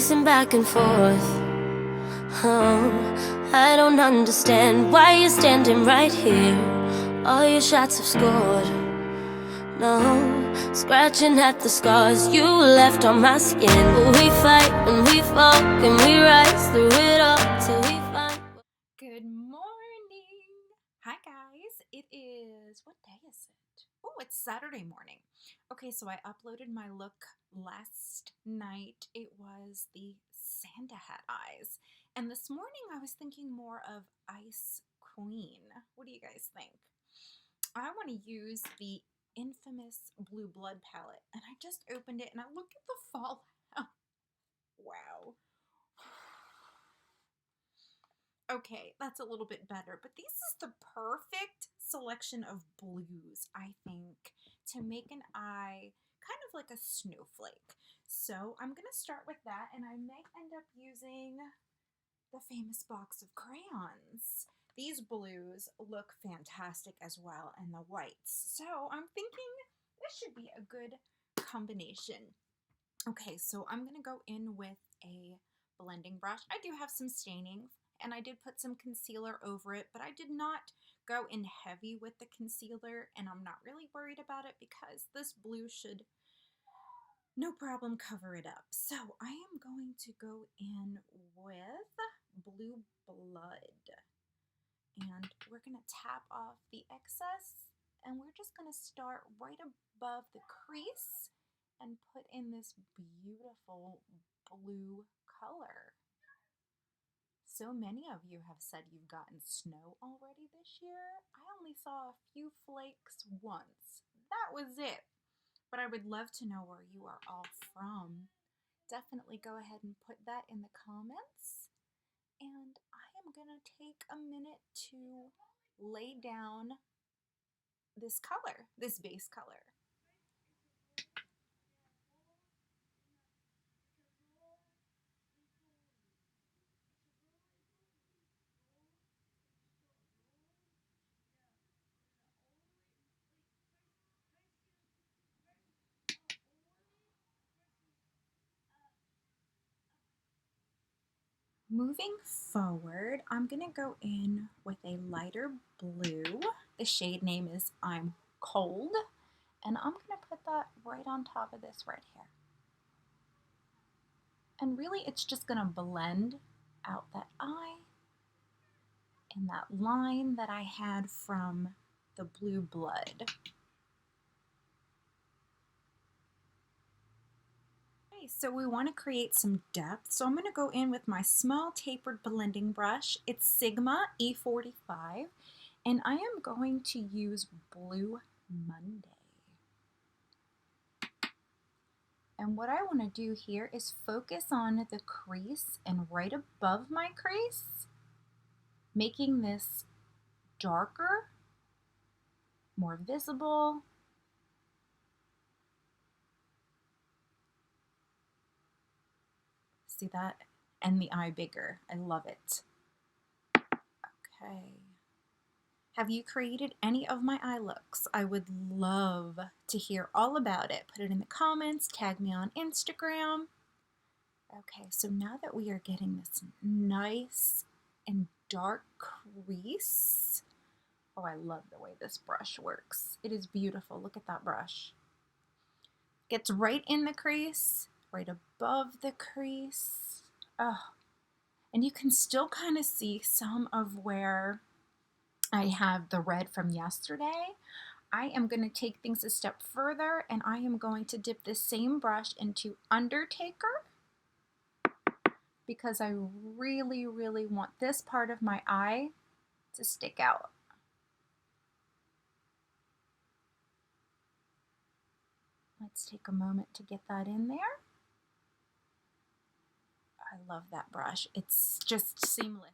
pacing back and forth. Oh, I don't understand why you're standing right here. All your shots have scored. No, scratching at the scars you left on my skin. We fight and we fall and we rise through it all till we find. Good morning. Hi guys. It is, what day is it? Oh, it's Saturday morning. Okay, so I uploaded my look last night. It was the Santa hat eyes. And this morning I was thinking more of Ice Queen. What do you guys think? I want to use the infamous Blue Blood palette. And I just opened it and I look at the fallout. Wow. Okay, that's a little bit better, but this is the perfect selection of blues, I think, to make an eye kind of like a snowflake. So I'm going to start with that, and I might end up using the famous box of crayons. These blues look fantastic as well, and the whites. So I'm thinking this should be a good combination. Okay, so I'm going to go in with a blending brush. I do have some staining, and I did put some concealer over it, but I did not go in heavy with the concealer, and I'm not really worried about it because this blue should no problem cover it up. So I am going to go in with Blue Blood, and we're going to tap off the excess, and we're just going to start right above the crease and put in this beautiful blue color. So many of you have said you've gotten snow already this year. I only saw a few flakes once. That was it. But I would love to know where you are all from. Definitely go ahead and put that in the comments. And I am going to take a minute to lay down this color, this base color. Moving forward, I'm going to go in with a lighter blue. The shade name is I'm Cold, and I'm going to put that right on top of this right here. And really, it's just going to blend out that eye and that line that I had from the Blue Blood. So we want to create some depth. So I'm going to go in with my small tapered blending brush. It's Sigma E45, and I am going to use Blue Monday. And what I want to do here is focus on the crease and right above my crease, making this darker, more visible. See that? And the eye bigger. I love it. Okay. Have you created any of my eye looks? I would love to hear all about it. Put it in the comments, tag me on Instagram. Okay, so now that we are getting this nice and dark crease, oh, I love the way this brush works. It is beautiful. Look at that brush. Gets right in the crease, right above the crease. Oh, and you can still kind of see some of where I have the red from yesterday. I am going to take things a step further, and I am going to dip this same brush into Undertaker because I really, really want this part of my eye to stick out. Let's take a moment to get that in there. I love that brush. It's just seamless.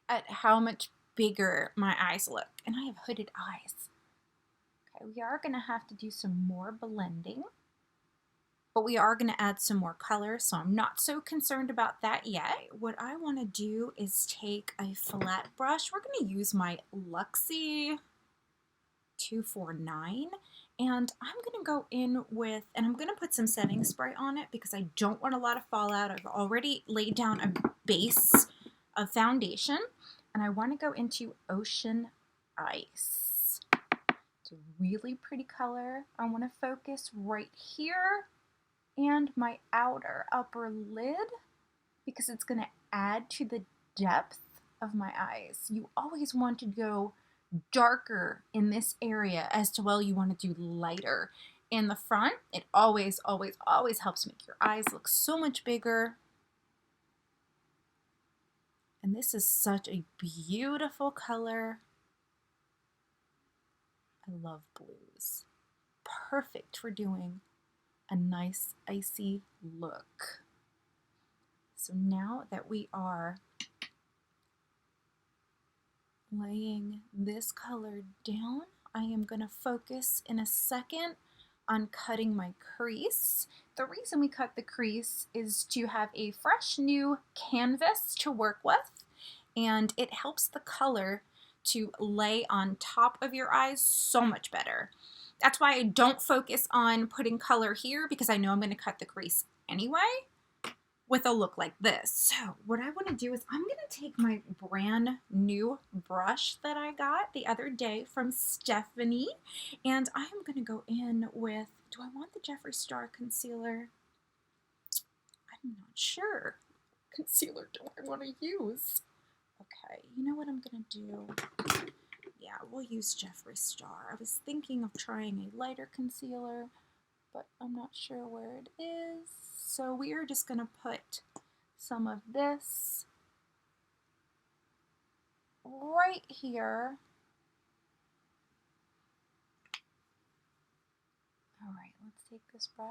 at how much bigger my eyes look. And I have hooded eyes. Okay, we are going to have to do some more blending. But we are going to add some more color, so I'm not so concerned about that yet. What I want to do is take a flat brush. We're going to use my Luxie 249, and I'm going to go in with, and I'm going to put some setting spray on it because I don't want a lot of fallout. I've already laid down a base of foundation, and I want to go into Ocean Ice. It's a really pretty color. I want to focus right here and my outer upper lid because it's going to add to the depth of my eyes. You always want to go darker in this area as to, well, you want to do lighter in the front. It always, always, always helps make your eyes look so much bigger. And this is such a beautiful color. I love blues. Perfect for doing a nice icy look. So now that we are laying this color down, I am going to focus in a second on cutting my crease. The reason we cut the crease is to have a fresh new canvas to work with, and it helps the color to lay on top of your eyes so much better. That's why I don't focus on putting color here, because I know I'm going to cut the crease anyway with a look like this. So what I want to do is I'm going to take my brand new brush that I got the other day from Stephanie, and I'm going to go in with, do I want the Jeffree Star concealer? I'm not sure. Concealer do I want to use? Okay, you know what I'm going to do? Yeah, we'll use Jeffree Star. I was thinking of trying a lighter concealer, but I'm not sure where it is. So we are just going to put some of this right here. All right, let's take this brush.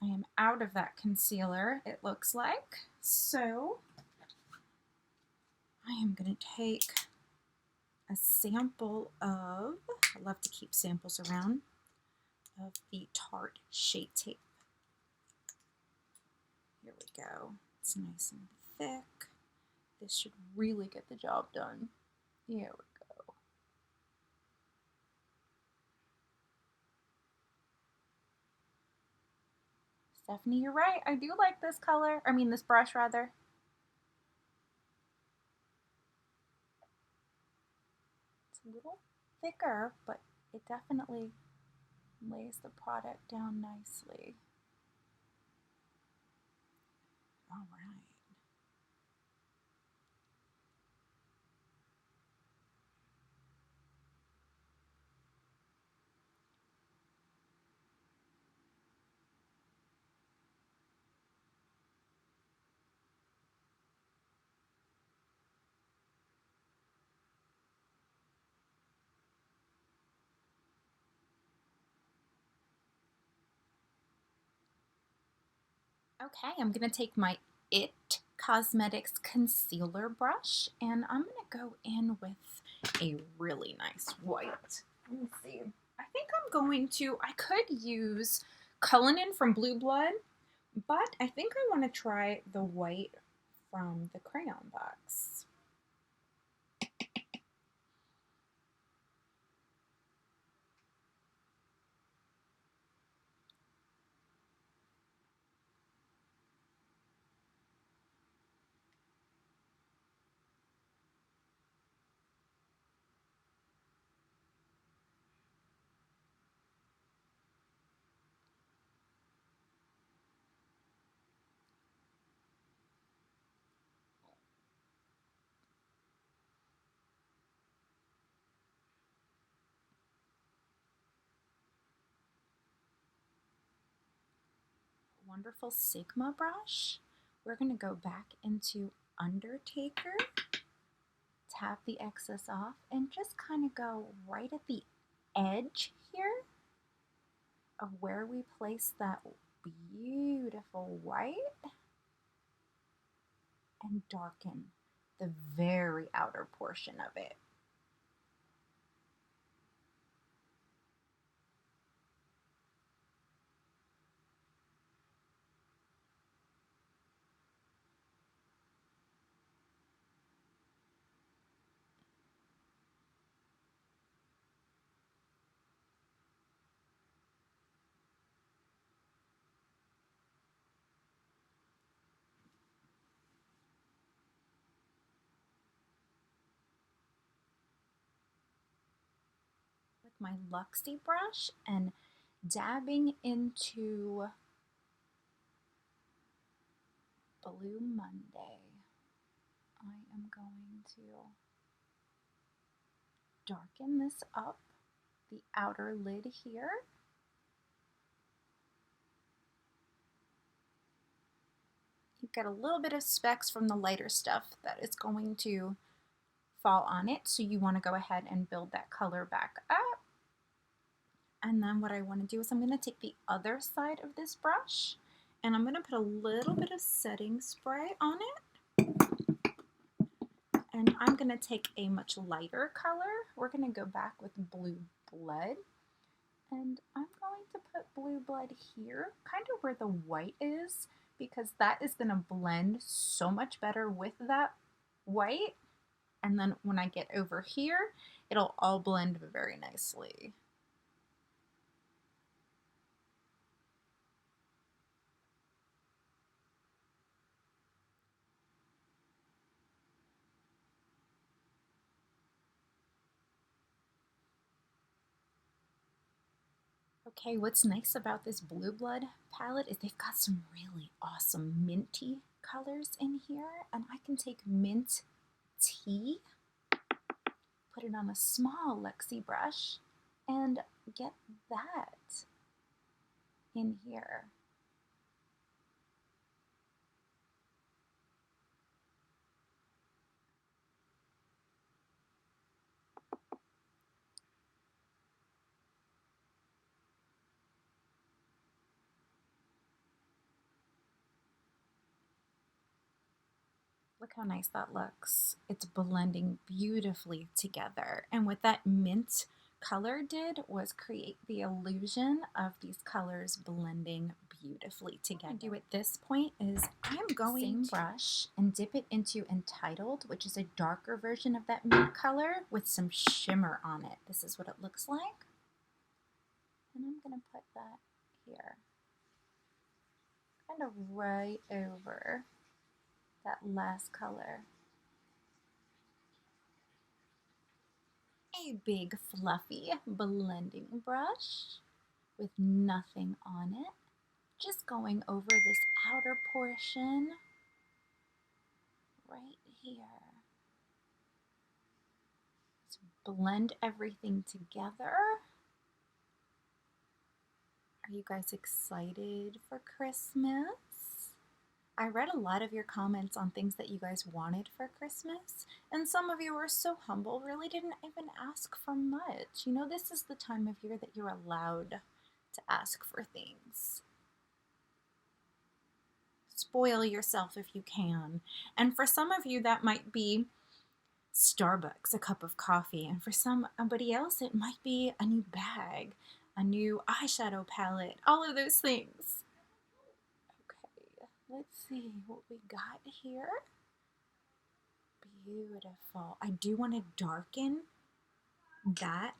I am out of that concealer, it looks like. So I am going to take a sample of, I love to keep samples around, of the Tarte Shape Tape. Here we go. It's nice and thick. This should really get the job done. Here we go. Stephanie, you're right. I do like this color. I mean, this brush rather. It's a little thicker, but it definitely lays the product down nicely. All right. Okay, I'm going to take my IT Cosmetics concealer brush, and I'm going to go in with a really nice white. Let me see. I think I'm going to, I could use Cullinan from Blue Blood, but I think I want to try the white from the crayon box. Wonderful Sigma brush. We're going to go back into Undertaker, tap the excess off and just kind of go right at the edge here of where we place that beautiful white and darken the very outer portion of it. With my Luxie brush and dabbing into Blue Monday, I am going to darken this up, the outer lid here. You get a little bit of specks from the lighter stuff that is going to fall on it, so you want to go ahead and build that color back up. And then what I want to do is I'm going to take the other side of this brush and I'm going to put a little bit of setting spray on it. And I'm going to take a much lighter color. We're going to go back with Blue Blood. And I'm going to put Blue Blood here, kind of where the white is, because that is going to blend so much better with that white. And then when I get over here, it'll all blend very nicely. Okay, what's nice about this Blue Blood palette is they've got some really awesome minty colors in here, and I can take mint tea, put it on a small Luxie brush, and get that in here. Look how nice that looks. It's blending beautifully together. And what that mint color did was create the illusion of these colors blending beautifully together. What I do at this point is I'm going to brush and dip it into Entitled, which is a darker version of that mint color with some shimmer on it. This is what it looks like. And I'm going to put that here, kind of right over that last color. A big fluffy blending brush with nothing on it, just going over this outer portion right here. Let's blend everything together. Are you guys excited for Christmas? I read a lot of your comments on things that you guys wanted for Christmas, and some of you were so humble, really didn't even ask for much. You know, this is the time of year that you're allowed to ask for things. Spoil yourself if you can. And for some of you, that might be Starbucks, a cup of coffee, and for somebody else, it might be a new bag, a new eyeshadow palette, all of those things. Let's see what we got here. Beautiful. I do want to darken that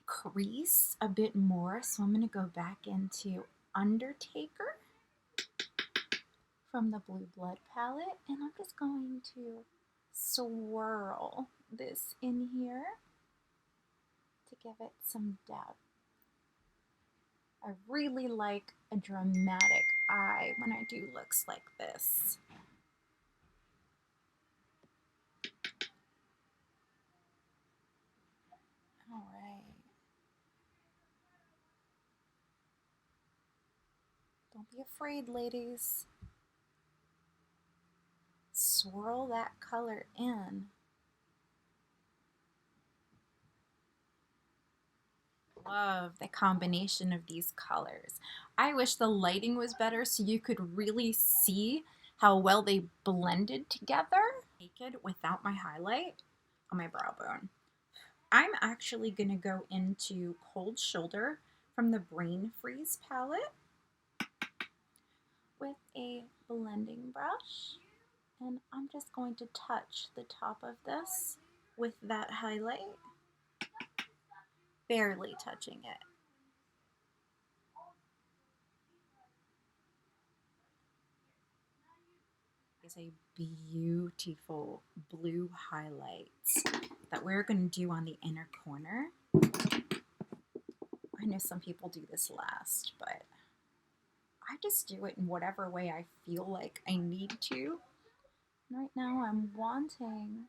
crease a bit more, so I'm going to go back into Undertaker from the Blue Blood palette, and I'm just going to swirl this in here to give it some depth. I really like a dramatic eye when I do looks like this. All right. Don't be afraid, ladies. Swirl that color in. Love the combination of these colors. I wish the lighting was better so you could really see how well they blended together. Naked without my highlight on my brow bone. I'm actually going to go into Cold Shoulder from the Brain Freeze palette with a blending brush, and I'm just going to touch the top of this with that highlight, barely touching it. Is a beautiful blue highlight that we're going to do on the inner corner. I know some people do this last, but I just do it in whatever way I feel like I need to. Right now I'm wanting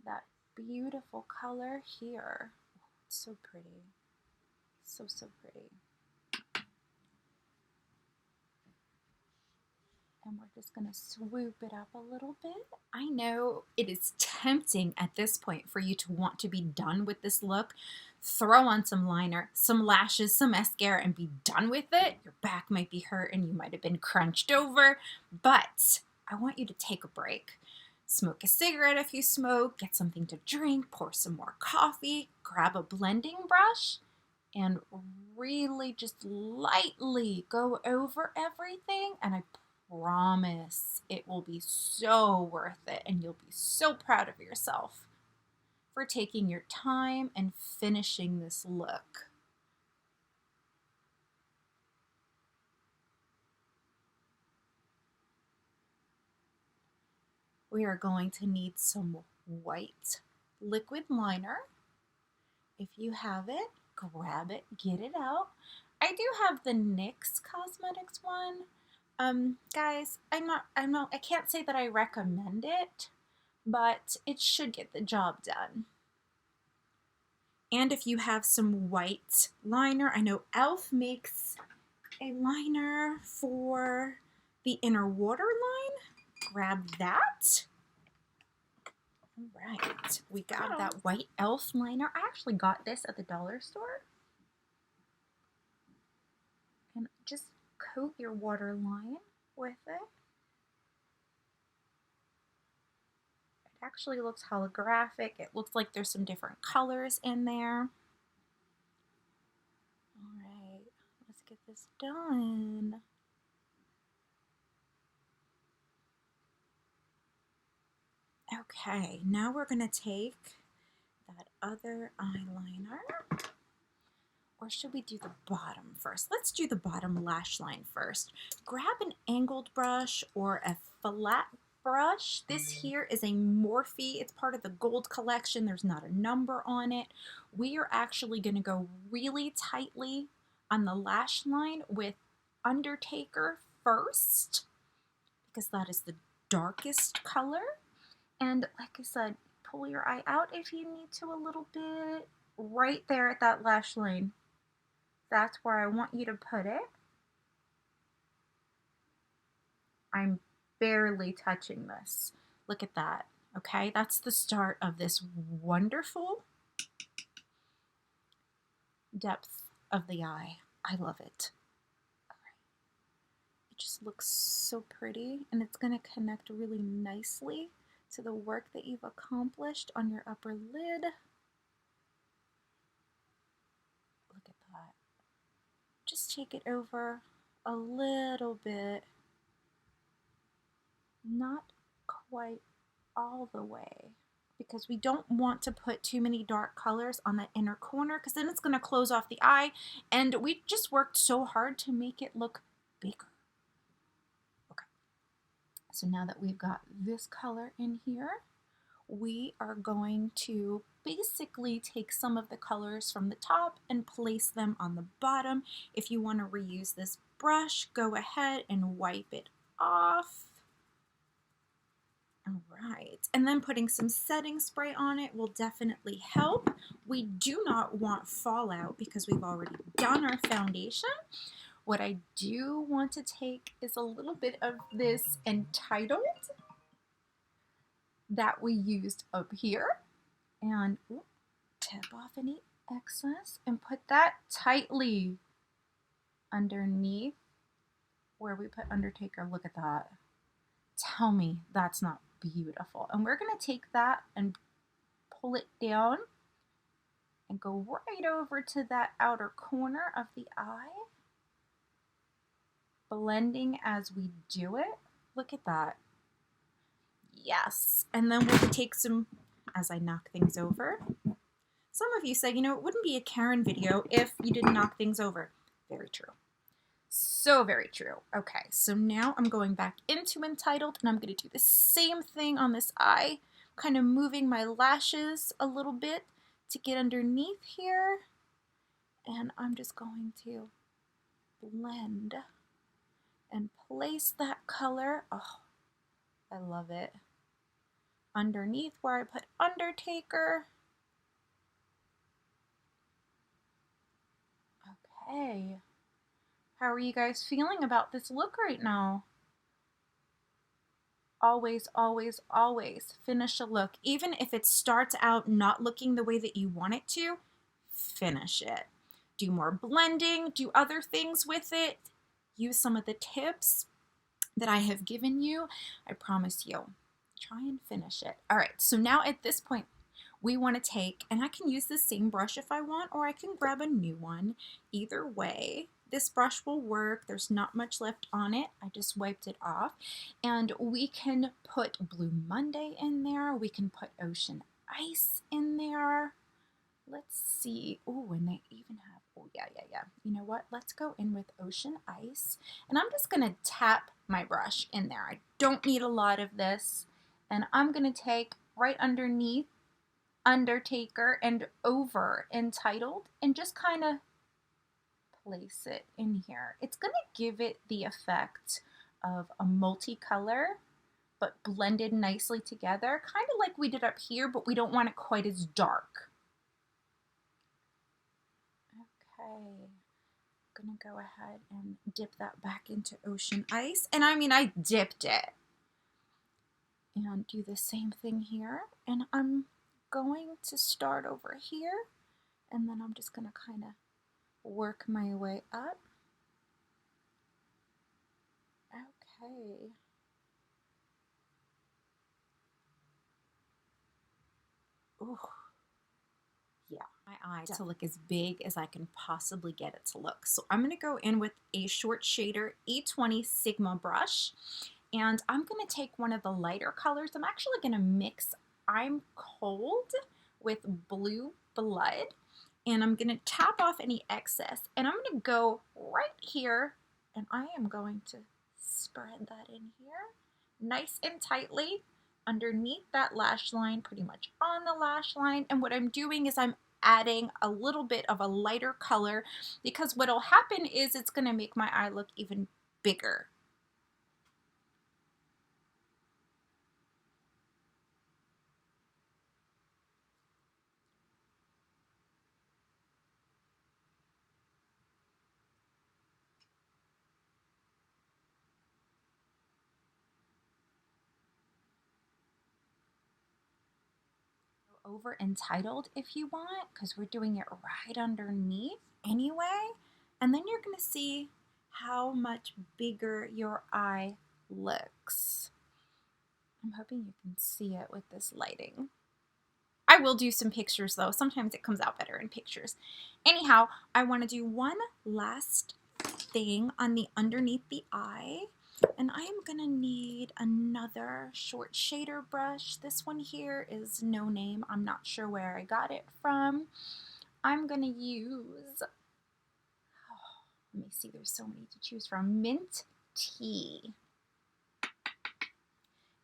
that beautiful color here. It's so pretty. So, so pretty. And we're just gonna swoop it up a little bit. I know it is tempting at this point for you to want to be done with this look. Throw on some liner, some lashes, some mascara, and be done with it. Your back might be hurting, you might have been crunched over, but I want you to take a break. Smoke a cigarette if you smoke, get something to drink, pour some more coffee, grab a blending brush, and really just lightly go over everything, and I promise it will be so worth it, and you'll be so proud of yourself for taking your time and finishing this look. We are going to need some white liquid liner. If you have it, grab it, get it out. I do have the NYX Cosmetics one. Guys, I can't say that I recommend it, but it should get the job done. And if you have some white liner, I know e.l.f. makes a liner for the inner waterline. Grab that. All right, we got that white e.l.f. liner. I actually got this at the dollar store. And just coat your waterline with it. It actually looks holographic. It looks like there's some different colors in there. All right, let's get this done. Okay, now we're gonna take that other eyeliner. Or should we do the bottom first? Let's do the bottom lash line first. Grab an angled brush or a flat brush. This here is a Morphe. It's part of the gold collection. There's not a number on it. We are actually going to go really tightly on the lash line with Undertaker first, because that is the darkest color. And like I said, pull your eye out if you need to a little bit. Right there at that lash line. That's where I want you to put it. I'm barely touching this. Look at that, okay? That's the start of this wonderful depth of the eye. I love it. All right. It just looks so pretty, and it's gonna connect really nicely to the work that you've accomplished on your upper lid. Look at that. Just take it over a little bit. Not quite all the way, because we don't want to put too many dark colors on the inner corner, because then it's going to close off the eye, and we just worked so hard to make it look bigger. Okay, so now that we've got this color in here, we are going to basically take some of the colors from the top and place them on the bottom. If you want to reuse this brush, go ahead and wipe it off. All right, and then putting some setting spray on it will definitely help. We do not want fallout because we've already done our foundation. What I do want to take is a little bit of this Entitled that we used up here, and tip off any excess and put that tightly underneath where we put Undertaker. Look at that. Tell me that's not beautiful. And we're going to take that and pull it down and go right over to that outer corner of the eye, blending as we do it. Look at that. Yes. And then we'll take some, as I knock things over. Some of you say, you know, it wouldn't be a Karen video if you didn't knock things over. Very true. So very true. Okay, so now I'm going back into Entitled and I'm going to do the same thing on this eye, kind of moving my lashes a little bit to get underneath here. And I'm just going to blend and place that color. Oh, I love it. Underneath where I put Undertaker. Okay. How are you guys feeling about this look right now? Always, always, always finish a look. Even if it starts out not looking the way that you want it to, finish it. Do more blending, do other things with it. Use some of the tips that I have given you. I promise you, try and finish it. All right, so now at this point, we want to take, and I can use the same brush if I want, or I can grab a new one. Either way, this brush will work. There's not much left on it. I just wiped it off. And we can put Blue Monday in there. We can put Ocean Ice in there. Let's see. Oh, and they even have, oh yeah. You know what? Let's go in with Ocean Ice. And I'm just going to tap my brush in there. I don't need a lot of this. And I'm going to take right underneath Undertaker and over Entitled and just kind of place it in here. It's going to give it the effect of a multicolor but blended nicely together, kind of like we did up here, but we don't want it quite as dark. Okay, I'm going to go ahead and dip that back into Ocean Ice. And I mean, I dipped it. And do the same thing here. And I'm going to start over here, and then I'm just going to kind of work my way up. Okay. Ooh. Yeah, my eye to look as big as I can possibly get it to look. So I'm going to go in with a short shader E20 Sigma brush, and I'm going to take one of the lighter colors. I'm actually going to mix I'm Cold with Blue Blood, and I'm going to tap off any excess, and I'm going to go right here, and I am going to spread that in here nice and tightly underneath that lash line, pretty much on the lash line. And what I'm doing is I'm adding a little bit of a lighter color, because what'll happen is it's going to make my eye look even bigger. Over Entitled if you want, because we're doing it right underneath anyway. And then you're going to see how much bigger your eye looks. I'm hoping you can see it with this lighting. I will do some pictures though. Sometimes it comes out better in pictures. Anyhow, I want to do one last thing on the underneath the eye. And I am going to need another short shader brush. This one here is no name. I'm not sure where I got it from. I'm going to use, let me see, there's so many to choose from. Mint Tea.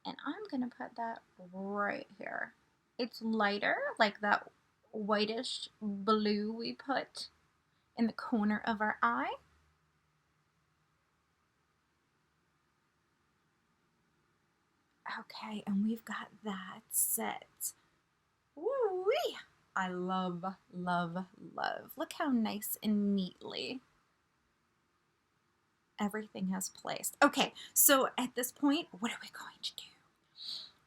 And I'm going to put that right here. It's lighter, like that whitish blue we put in the corner of our eye. Okay, and we've got that set. Woo-wee! I love, love, love. Look how nice and neatly everything has placed. Okay, so at this point, what are we going to do?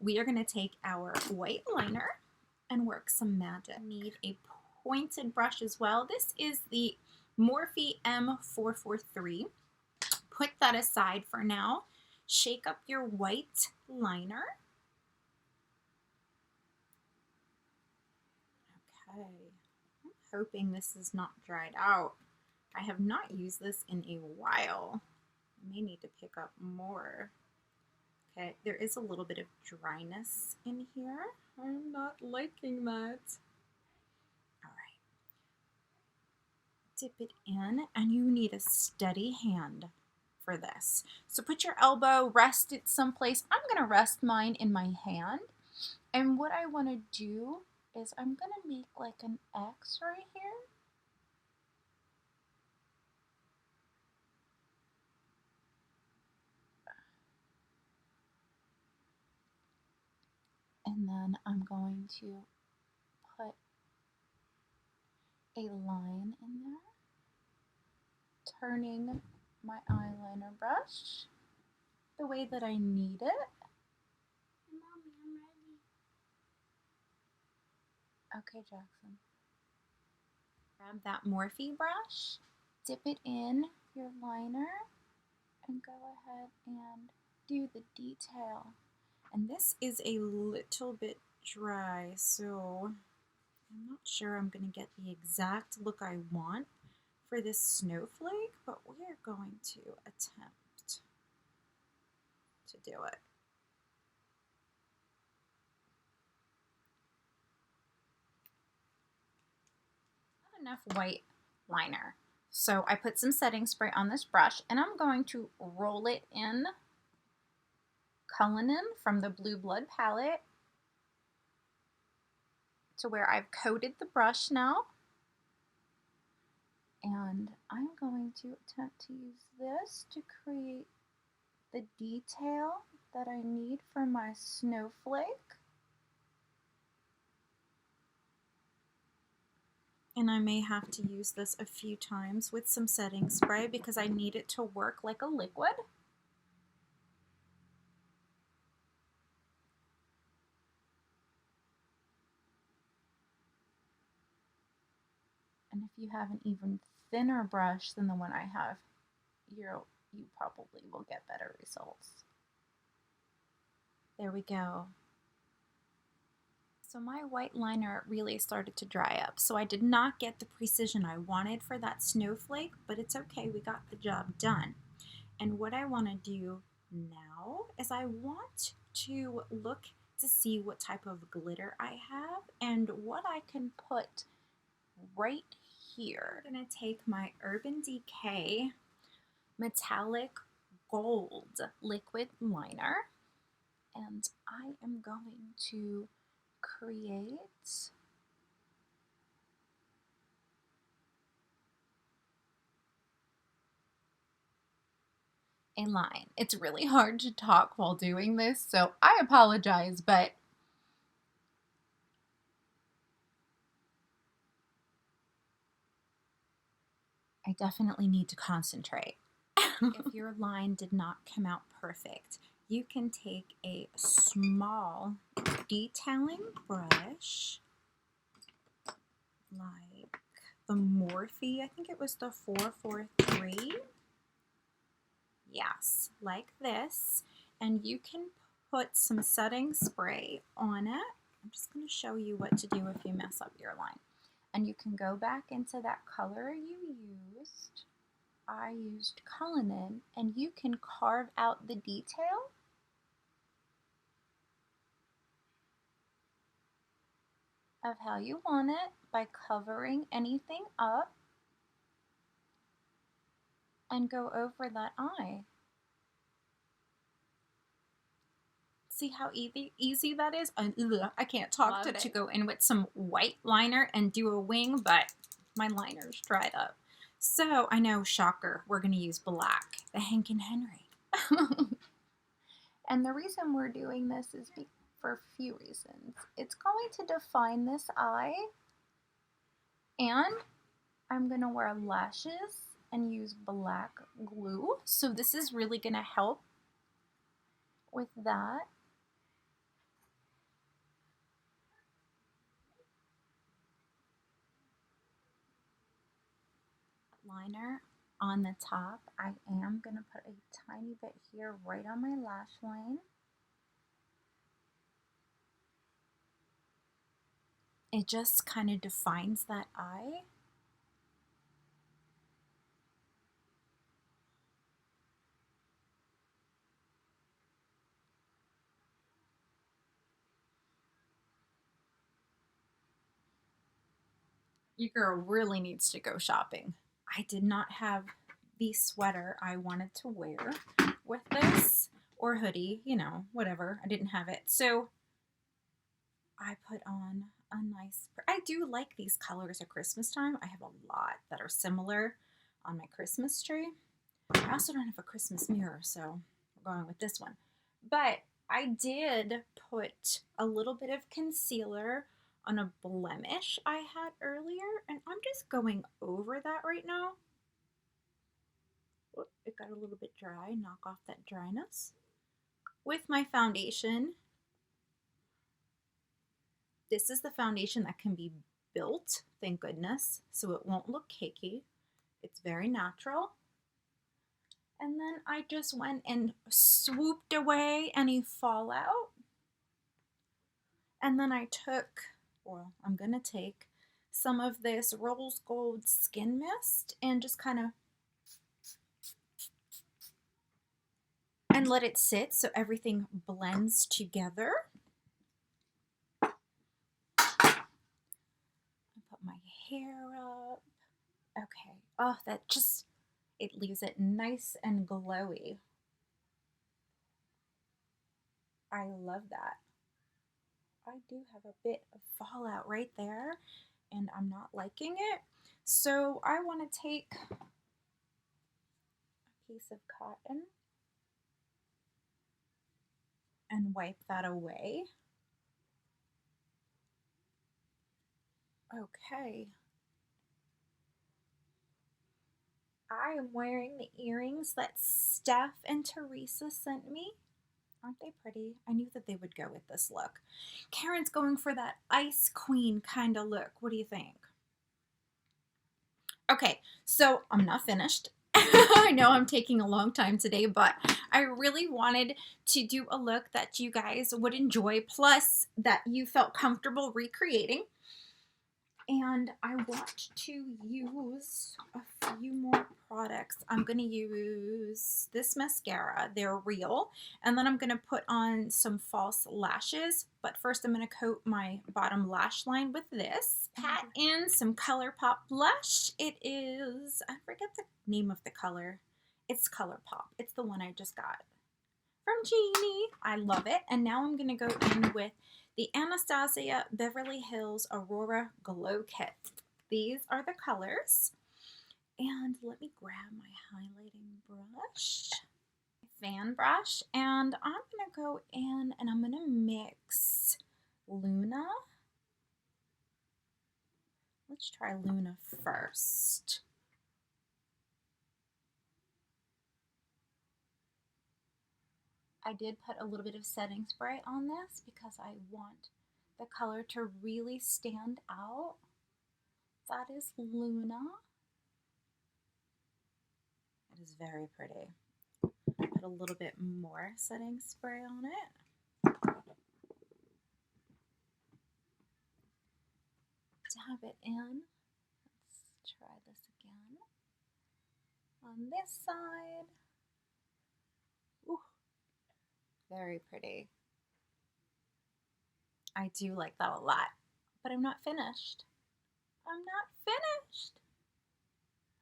We are going to take our white liner and work some magic. Need a pointed brush as well. This is the Morphe M443. Put that aside for now. Shake up your white liner. Okay, I'm hoping this is not dried out. I have not used this in a while. I may need to pick up more. Okay, there is a little bit of dryness in here. I'm not liking that. All right. Dip it in, and you need a steady hand for this. So put your elbow, rest it someplace. I'm gonna rest mine in my hand. And what I wanna do is I'm gonna make like an X right here. And then I'm going to put a line in there, turning my eyeliner brush the way that I need it. Mommy, I'm ready. Okay, Jackson. Grab that Morphe brush, dip it in your liner, and go ahead and do the detail. And this is a little bit dry, so I'm not sure I'm going to get the exact look I want for this snowflake, but we are going to attempt to do it. Not enough white liner. So I put some setting spray on this brush, and I'm going to roll it in Cullinan from the Blue Blood palette to where I've coated the brush now. And I'm going to attempt to use this to create the detail that I need for my snowflake. And I may have to use this a few times with some setting spray because I need it to work like a liquid. And if you have an even thinner brush than the one I have, you probably will get better results. There we go. So my white liner really started to dry up, so I did not get the precision I wanted for that snowflake, but it's okay, we got the job done. And what I want to do now is I want to look to see what type of glitter I have and what I can put right here. I'm going to take my Urban Decay Metallic Gold liquid liner, and I am going to create a line. It's really hard to talk while doing this, so I apologize, but I definitely need to concentrate. If your line did not come out perfect, you can take a small detailing brush like the Morphe, I think it was the 443. Yes, like this. And you can put some setting spray on it. I'm just going to show you what to do if you mess up your line. And you can go back into that color you used. I used Cullinan, and you can carve out the detail of how you want it by covering anything up and go over that eye. See how easy that is? I can't talk today. To go in with some white liner and do a wing, but my liner's dried up. So I know, shocker, we're going to use black, the Hank and Henry. And the reason we're doing this is for a few reasons. It's going to define this eye, and I'm going to wear lashes and use black glue. So this is really going to help with that. liner on the top. I am going to put a tiny bit here right on my lash line. It just kind of defines that eye. Your girl really needs to go shopping. I did not have the sweater I wanted to wear with this, or hoodie, you know, whatever. I didn't have it. So I put on a nice, I do like these colors at Christmas time. I have a lot that are similar on my Christmas tree. I also don't have a Christmas mirror, so we're going with this one. But I did put a little bit of concealer on a blemish I had earlier, and I'm just going over that right now. Whoop, it got a little bit dry. Knock off that dryness. With my foundation, this is the foundation that can be built, thank goodness, so it won't look cakey. It's very natural. And then I just went and swooped away any fallout. And then I took, well, I'm going to take some of this Rose Gold Skin Mist and just kind of, and let it sit so everything blends together. I put my hair up. Okay. Oh, that just, it leaves it nice and glowy. I love that. I do have a bit of fallout right there, and I'm not liking it. So I want to take a piece of cotton and wipe that away. Okay. I am wearing the earrings that Steph and Teresa sent me. Aren't they pretty? I knew that they would go with this look. Karen's going for that Ice Queen kind of look. What do you think? Okay, so I'm not finished. I know I'm taking a long time today, but I really wanted to do a look that you guys would enjoy, plus that you felt comfortable recreating. And I want to use a few more products. I'm going to use this mascara. They're real. And then I'm going to put on some false lashes. But first I'm going to coat my bottom lash line with this. Pat in some ColourPop blush. It is, I forget the name of the color. It's ColourPop. It's the one I just got from Jeannie. I love it. And now I'm going to go in with the Anastasia Beverly Hills Aurora Glow Kit. These are the colors. And let me grab my highlighting brush, fan brush, and I'm going to go in and I'm going to mix Luna. Let's try Luna first. I did put a little bit of setting spray on this because I want the color to really stand out. That is Luna. It is very pretty. Put a little bit more setting spray on it. Dab it in. Let's try this again. On this side. Ooh, very pretty. I do like that a lot, but I'm not finished. I'm not finished.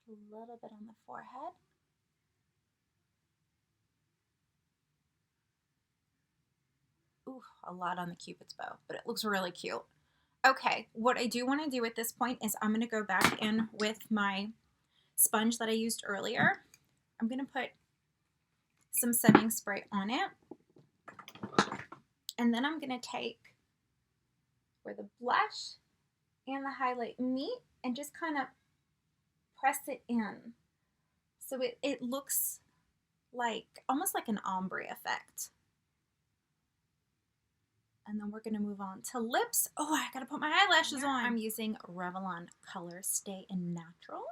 A little bit on the forehead. Ooh, a lot on the Cupid's bow, but it looks really cute. Okay, what I do want to do at this point is I'm going to go back in with my sponge that I used earlier. I'm going to put some setting spray on it. And then I'm going to take where the blush and the highlight meet and just kind of press it in. So it looks like, almost like an ombre effect. And then we're going to move on to lips. Oh, I got to put my eyelashes on. I'm using Revlon Color Stay in Natural.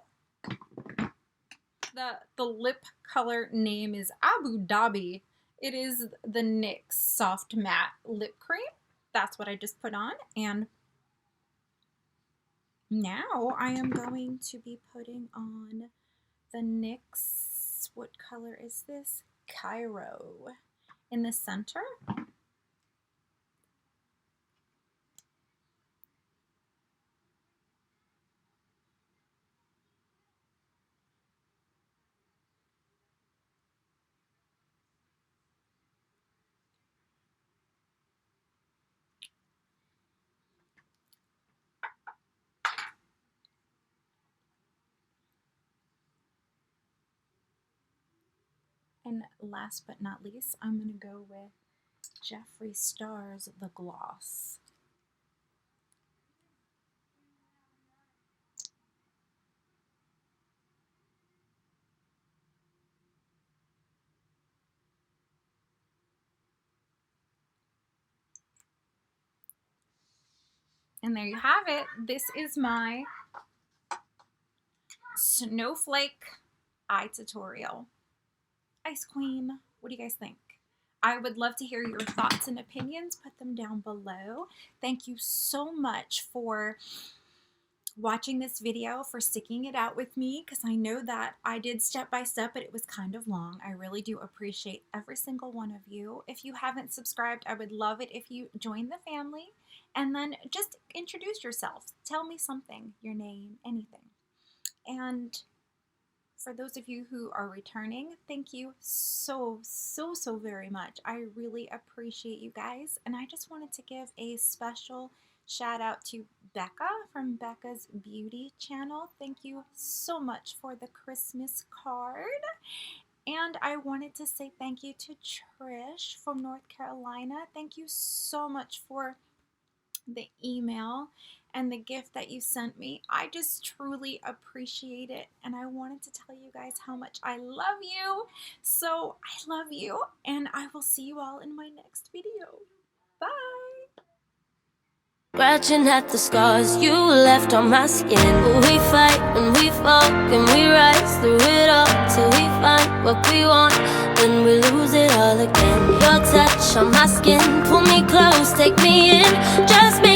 The lip color name is Abu Dhabi. It is the NYX Soft Matte Lip Cream. That's what I just put on. And now I am going to be putting on the NYX, what color is this? Cairo in the center. And last but not least, I'm going to go with Jeffree Star's The Gloss. And there you have it. This is my Snowflake eye tutorial. Ice Queen, what do you guys think? I would love to hear your thoughts and opinions. Put them down below. Thank you so much for watching this video, for sticking it out with me, because I know that I did step by step, but it was kind of long. I really do appreciate every single one of you. If you haven't subscribed, I would love it if you join the family, and then just introduce yourself. Tell me something, your name, anything. And for those of you who are returning, thank you so very much. I really appreciate you guys. And I just wanted to give a special shout out to Becca from Becca's Beauty channel. Thank you so much for the Christmas card. And I wanted to say thank you to Trish from North Carolina. Thank you so much for the email and the gift that you sent me. I just truly appreciate it, and I wanted to tell you guys how much I love you. So I love you, and I will see you all in my next video. Bye. Scratching at the scars you left on my skin. We fight and we fall and we rise through it all till we find what we want. Then we lose it all again. Your touch on my skin, pull me close, take me in, just me.